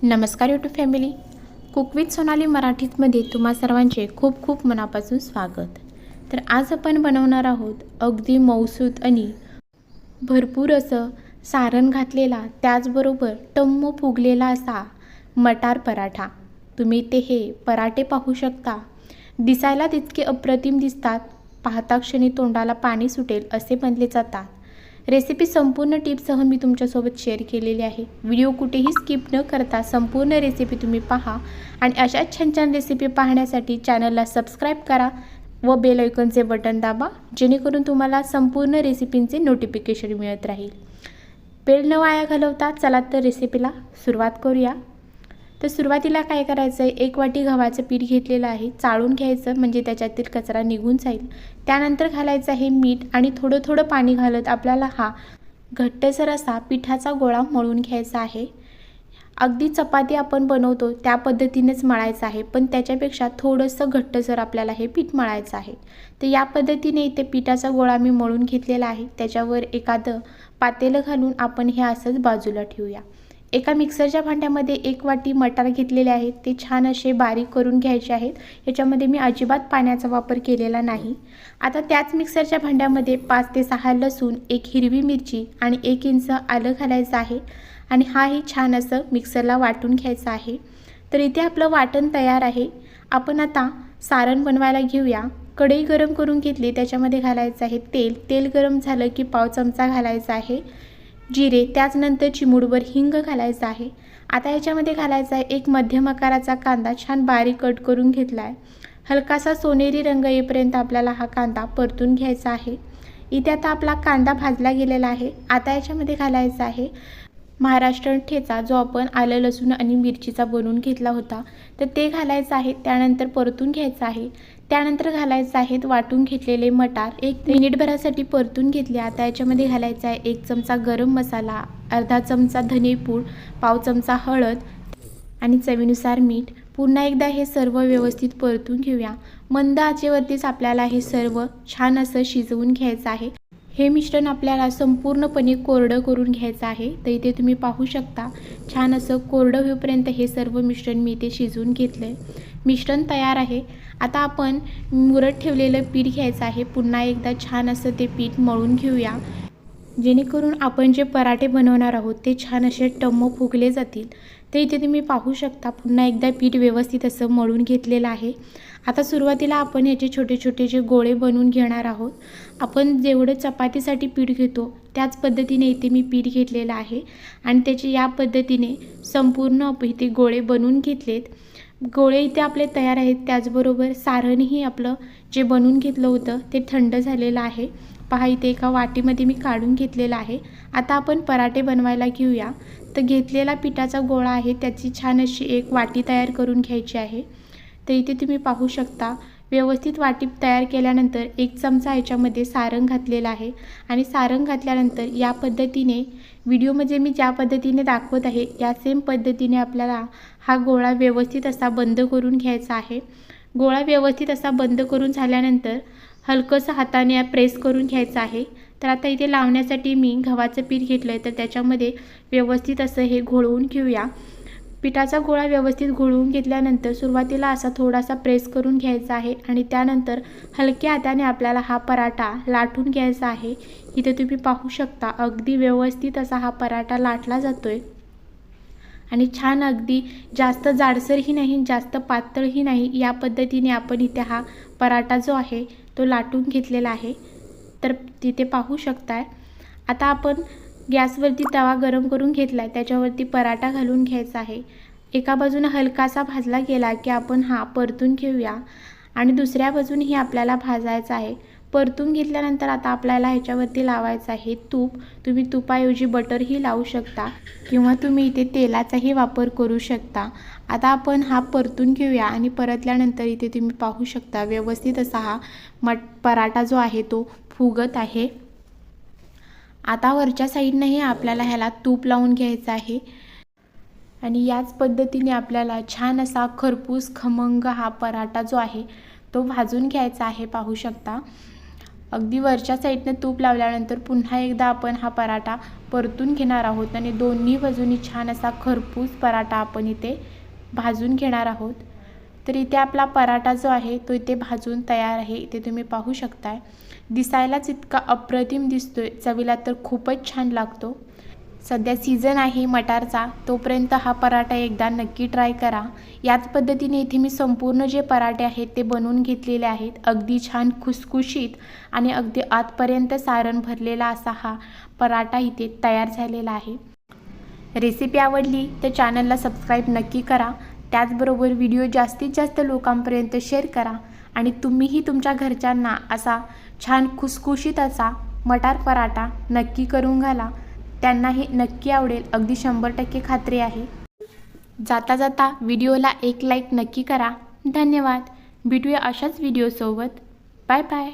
नमस्कार YouTube family, cook with Sonali मराठीमध्ये तुम्हा सर्वांचे खूप खूप मनापासून स्वागत। तर आज आपण बनवणार आहोत अगदी मऊसूत आणि भरपूर असं सारण घातलेला, त्याचबरोबर टम्म फुगलेला असा मटार पराठा। तुम्ही हे पराठे पाहू शकता, दिसायला तितके अप्रतिम दिसतात, पाहता क्षणी तोंडाला पाणी सुटेल असे बनले जातात। रेसिपी संपूर्ण टिप्ससह मी तुमच्यासोबत शेअर केलेली आहे। व्हिडिओ कुठेही स्किप न करता संपूर्ण रेसिपी तुम्ही पहा आणि अशाच छान छान रेसिपी पाहण्यासाठी चॅनलला सबस्क्राईब करा व बेल आयकॉनचे बटन दाबा, जेणेकरून तुम्हाला संपूर्ण रेसिपींचे नोटिफिकेशन मिळत राहील। वेळ न वाया घालवता चला तर रेसिपीला सुरुवात करूया। तर सुरुवातीला काय करायचं आहे, 1 वाटी गव्हाचं पीठ घेतलेलं आहे, चाळून घ्यायचं म्हणजे त्याच्यातील कचरा निघून जाईल। त्यानंतर घालायचं आहे मीठ आणि थोडं थोडं पाणी घालत आपल्याला हा घट्टसर असा पिठाचा गोळा मळून घ्यायचा आहे। अगदी चपाती आपण बनवतो त्या पद्धतीनेच मळायचं आहे, पण त्याच्यापेक्षा थोडंसं घट्टसर आपल्याला हे पीठ मळायचं आहे। तर या पद्धतीने इथे पिठाचा गोळा मी मळून घेतलेला आहे। त्याच्यावर एखादं पातेलं घालून आपण हे असंच बाजूला ठेवूया। एका मिक्सरच्या भांड्यामध्ये 1 वाटी मटार घेतलेले आहेत, ते छान असे बारीक करून घ्यायचे आहेत। याच्यामध्ये मी अजिबात पाण्याचा वापर केलेला नाही। आता त्याच मिक्सरच्या भांड्यामध्ये 5 ते 6 लसूण, 1 हिरवी मिरची आणि 1 इंच आलं घालायचं आहे आणि हाही छान असं मिक्सरला वाटून घ्यायचं आहे। तर इथे आपलं वाटण तयार आहे। आपण आता सारण बनवायला घेऊया। कढई गरम करून घेतली, त्याच्यामध्ये घालायचं आहे तेल। तेल गरम झालं की पाव चमचा घालायचा आहे जिरे, त्याचनंतर चिमूटभर हिंग घालायचा आहे। आता याच्यामध्ये घालायचा आहे 1 मध्यम आकाराचा कांदा, छान बारीक कट करून घेतला आहे। हलकासा सोनेरी रंग येईपर्यंत आपल्याला हा कांदा परतून घ्यायचा आहे। इथे आता आपला कांदा भाजला गेलेला आहे। आता याच्यामध्ये घालायचा आहे महाराष्ट्रीयन ठेचा, जो आपण आलं लसूण आणि मिरचीचा बनवून घेतला होता, तर ते घालायचं आहे। त्यानंतर परतून घ्यायचं आहे। त्यानंतर घालायचं आहे वाटून घेतलेले मटार, 1 मिनिटभरासाठी परतून घेतले। आता याच्यामध्ये घालायचा आहे 1 चमचा गरम मसाला, अर्धा चमचा धनेपूड, पाव चमचा हळद आणि चवीनुसार मीठ। पुन्हा एकदा हे सर्व व्यवस्थित परतून घेऊया। मंद आचेवरतीच आपल्याला हे सर्व छान असं शिजवून घ्यायचं आहे। हे मिश्रण आपल्याला संपूर्णपणे कोरडं करून घ्यायचं आहे। तर इथे तुम्ही पाहू शकता, छान असं कोरडं होईपर्यंत हे सर्व मिश्रण मी इथे शिजवून घेतलंय। मिश्रण तयार आहे। आता आपण मुरत ठेवलेलं पीठ घ्यायचं आहे। पुन्हा एकदा छान असं ते पीठ मळून घेऊया, जेणेकरून आपण जे पराठे बनवणार आहोत ते छान असे टम्म फुगले जातील। तर इथे तुम्ही पाहू शकता, पुन्हा एकदा पीठ व्यवस्थित असं मळून घेतलेलं आहे। आता सुरुवातीला आपण याचे छोटे छोटे जे गोळे बनवून घेणार आहोत। आपण जेवढं चपातीसाठी पीठ घेतो त्याच पद्धतीने इथे मी पीठ घेतलेलं आहे आणि त्याचे या पद्धतीने संपूर्ण इथे गोळे बनवून घेतलेत। गोळे इथे आपले तयार आहेत। त्याचबरोबर सारणही आपलं जे बनवून घेतलं होतं ते थंड झालेलं आहे। पहा, इथे एका वाटीमध्ये मी काढून घेतलेला आहे। आता आपण पराठे बनवायला घेऊया। तर घेतलेला पिठाचा गोळा आहे, त्याची छान अशी एक वाटी तयार करून घ्यायची आहे। तर इथे तुम्ही पाहू शकता, व्यवस्थित वाटी तयार केल्यानंतर 1 चमचा याच्यामध्ये सारण घातलेला आहे आणि सारण घातल्यानंतर या पद्धतीने व्हिडिओमध्ये मी ज्या पद्धतीने दाखवत आहे या सेम पद्धतीने आपल्याला हा गोळा व्यवस्थित असा बंद करून घ्यायचा आहे। गोळा व्यवस्थित असा बंद करून झाल्यानंतर हलकंसं हाताने प्रेस करून घ्यायचं आहे। तर आता इथे लावण्यासाठी मी गव्हाचं पीठ घेतलं आहे, तर त्याच्यामध्ये व्यवस्थित असं हे घोळवून घेऊया। पिठाचा गोळा व्यवस्थित घोळवून घेतल्यानंतर सुरुवातीला असा थोडासा प्रेस करून घ्यायचा आहे आणि त्यानंतर हलक्या हाताने आपल्याला हा पराठा लाटून घ्यायचा आहे। इथे तुम्ही पाहू शकता, अगदी व्यवस्थित असा हा पराठा लाटला जातोय आणि छान, अगदी जास्त जाडसरही नाही, जास्त पातळही नाही, या पद्धतीने आपण इथे हा पराठा जो आहे तो लाटून घेतलेला आहे। तर तिथे पाहू शकताय। आता आपण गॅसवरती तवा गरम करून घेतला आहे, त्याच्यावरती पराठा घालून घ्यायचा आहे। एका बाजूने हलकासा भाजला गेला की आपण हा परतून घेऊया आणि दुसऱ्या बाजूनेही आपल्याला भाजायचा आहे। परतून घेतल्यानंतर आता आपल्याला ह्याच्यावरती लावायचं आहे तूप। तुम्ही तुपाऐवजी बटरही लावू शकता किंवा तुम्ही इथे तेलाचाही वापर करू शकता। आता आपण हा परतून घेऊया आणि परतल्यानंतर इथे तुम्ही पाहू शकता, व्यवस्थित असा हा पराठा जो आहे तो फुगत आहे। आता वरच्या साईडनेही आपल्याला ह्याला तूप लावून घ्यायचं आहे आणि याच पद्धतीने आपल्याला छान असा खरपूस खमंग हा पराठा जो आहे तो भाजून घ्यायचा आहे। पाहू शकता, अगदी वरच्या साईडने तूप लावल्यानंतर पुन्हा एकदा आपण हा पराठा परतून घेणार आहोत आणि दोन्ही बाजूनी छान असा खरपूस पराठा आपण इथे भाजून घेणार आहोत। तर इथे आपला पराठा जो आहे तो इथे भाजून तयार आहे। इथे तुम्ही पाहू शकताय, दिसायलाच इतका अप्रतिम दिसतोय, चवीला तर खूपच छान लागतो। सध्या सीझन आहे मटारचा, तोपर्यंत हा पराठा एकदा नक्की ट्राय करा। याच पद्धतीने इथे मी संपूर्ण जे पराठे आहेत ते बनवून घेतलेले आहेत। अगदी छान खुसखुशीत आणि अगदी आतपर्यंत सारण भरलेला असा हा पराठा इथे तयार झालेला आहे। रेसिपी आवडली तर चॅनलला सबस्क्राईब नक्की करा। त्याचबरोबर व्हिडिओ जास्तीत जास्त लोकांपर्यंत शेअर करा आणि तुम्हीही तुमच्या घरच्यांना असा छान खुसखुशीत असा मटार पराठा नक्की करून घाला। त्यांनाही नक्की आवडेल, अगदी 100% खात्री आहे। जाता जाता व्हिडिओला एक लाईक नक्की करा। धन्यवाद। भेटूया अशाच व्हिडिओसोबत। Bye bye.